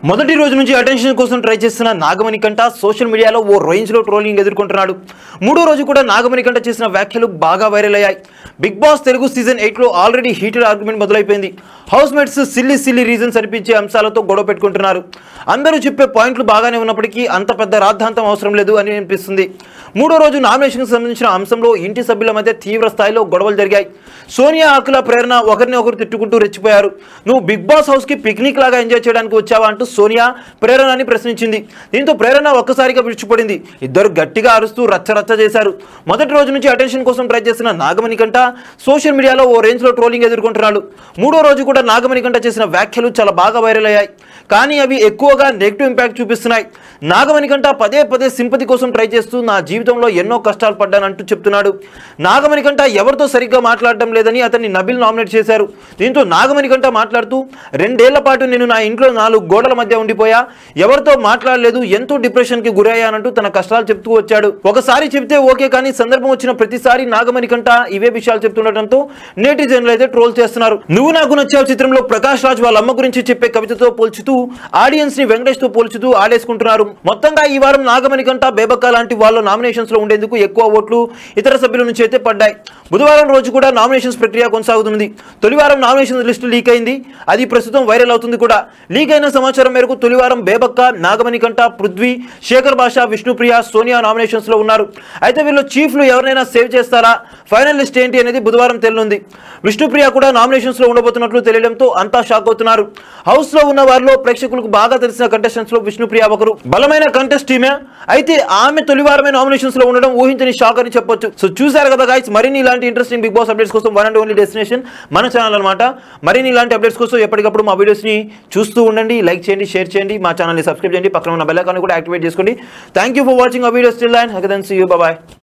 మొదటి రోజు నుంచి అటెన్షన్ కోసం ట్రై చేస్తున్న నాగమణి కంట సోషల్ మీడియాలో ఓ రేంజ్లో ట్రోలింగ్ ఎదుర్కొంటున్నాడు. మూడో రోజు కూడా నాగమణి కంట చేసిన వ్యాఖ్యలు బాగా వైరల్ అయ్యాయి. బిగ్ బాస్ తెలుగు సీజన్ 8లో ఆల్రెడీ హీటెడ్ ఆర్గ్యుమెంట్ మొదలైపోయింది. హౌస్ మేట్స్ సిల్లీ రీజన్స్ అనిపించే అంశాలతో గొడవ పెట్టుకుంటున్నారు. అందరూ చెప్పే పాయింట్లు బాగానే ఉన్నప్పటికీ అంత పెద్ద రాద్ధాంతం అవసరం లేదు అని అనిపిస్తుంది. మూడో రోజు నామినేషన్కి సంబంధించిన అంశంలో ఇంటి సభ్యుల మధ్య తీవ్ర స్థాయిలో గొడవలు జరిగాయి. సోనియా, అఖిల, ప్రేరణ ఒకరిని ఒకరు తిట్టుకుంటూ రెచ్చిపోయారు. నువ్వు బిగ్ బాస్ హౌస్కి పిక్నిక్ లాగా ఎంజాయ్ చేయడానికి వచ్చావా అంటూ సోనియా ప్రేరణని ప్రశ్నించింది. దీంతో ప్రేరణ ఒక్కసారిగా విడిచిపడింది. ఇద్దరు గట్టిగా అరుస్తూ రచ్చ చేశారు. మొదటి రోజు నుంచి అటెన్షన్ కోసం ట్రై చేసిన నాగమణి కంట సోషల్ మీడియాలో ఓ రేంజ్లో ట్రోలింగ్ ఎదుర్కొంటున్నాడు. మూడో రోజు కూడా నాగమణి కంట చేసిన వ్యాఖ్యలు చాలా బాగా వైరల్ అయ్యాయి. కానీ అవి ఎక్కువగా నెగిటివ్ ఇంపాక్ట్ చూపిస్తున్నాయి. నాగమణి కంట పదే సింపతి కోసం ట్రై చేస్తూ నా జీవితంలో ఎన్నో కష్టాలు పడ్డానంటూ చెప్తున్నాడు. నాగమణి కంట ఎవరితో సరిగ్గా మాట్లాడడం లేదని అతన్ని నబిల్ నామినేట్ చేశారు. దీంతో నాగమణి కంట మాట్లాడుతూ 2 ఏళ్ల పాటు నేను నా ఇంట్లో 4 గోడల మధ్య ఉండిపోయా, ఎవరితో మాట్లాడలేదు, ఎంతో డిప్రెషన్కి గురయ్యానంటూ తన కష్టాలు చెప్తూ వచ్చాడు. ఒకసారి చెప్తే ఓకే, కానీ సందర్భం వచ్చిన ప్రతిసారి నాగమణి కంట ఇవే విషయాలు చెప్తుండటంతో నెటిజన్లు అయితే ట్రోల్ చేస్తున్నారు. నువ్వు నాకు నచ్చావు చిత్రంలో ప్రకాష్ రాజ్ వాళ్ళ అమ్మ గురించి చెప్పే కవితతో పోల్చుతూ ఆడియన్స్ ని వెంకటేష్ తో పోల్చుతూ ఆడేసుకుంటున్నారు. మొత్తంగా ఈ వారం నాగమణి కంట, బేబక్క లాంటి వాళ్ళ నామినేషన్స్ లో ఉండేందుకు ఎక్కువ ఓట్లు ఇతర సభ్యుల నుంచి అయితే పడ్డాయి. బుధవారం రోజు కూడా నామినేషన్స్ ప్రక్రియ కొనసాగుతుంది. తొలివారం నామినేషన్ లిస్టు లీక్ అయింది. అది ప్రస్తుతం వైరల్ అవుతుంది కూడా. లీక్ అయిన సమాచారం మేరకు తొలివారం బేబక్క, నాగమణి కంట, పృథ్వీ, శేఖర్ భాష, విష్ణుప్రియ, సోనియా నామినేషన్స్ లో ఉన్నారు. అయితే వీళ్ళు చీఫ్లు ఎవరైనా సేవ్ చేస్తారా, ఫైనల్ లిస్ట్ ఏంటి అనేది బుధవారం తెలియనుంది. విష్ణుప్రియ కూడా నామినేషన్స్ లో ఉండబోతున్నట్లు తెలియడంతో అంతా షాక్ అవుతున్నారు. హౌస్ లో ఉన్న వారిలో ప్రేక్షకులకు బాగా తెలిసిన కంటెస్టెంట్స్ లో విష్ణుప్రియ ఒకరు. బలమైన కంటెస్ట్ టీమే. అయితే ఆమె తొలివారమే నామినేషన్స్ లో ఉండడం ఊహించని షాక్ అని చెప్పొచ్చు. సో చూసారు కదా గైస్, మరిన్ని ఇలాంటి ఇంట్రెస్టింగ్ బిగ్ బాస్ అప్డేట్స్ కోసం వన్ అండ్ ఓన్లీ డెస్టినేషన్ మన ఛానల్ అనమాట. మరిన్ని ఇలాంటి అప్డేట్స్ కోసం ఎప్పటికప్పుడు మా వీడియోస్ ని చూస్తూ ఉండండి. లైక్ చేయండి, షేర్ చేయండి, మా ఛానల్ ని సబ్స్క్రైబ్ చేయండి, పక్కన ఉన్న బెల్ ఐకాన్ కూడా యాక్టివేట్ చేసుకోండి. Thank you for watching our videos. Till then, see you, by.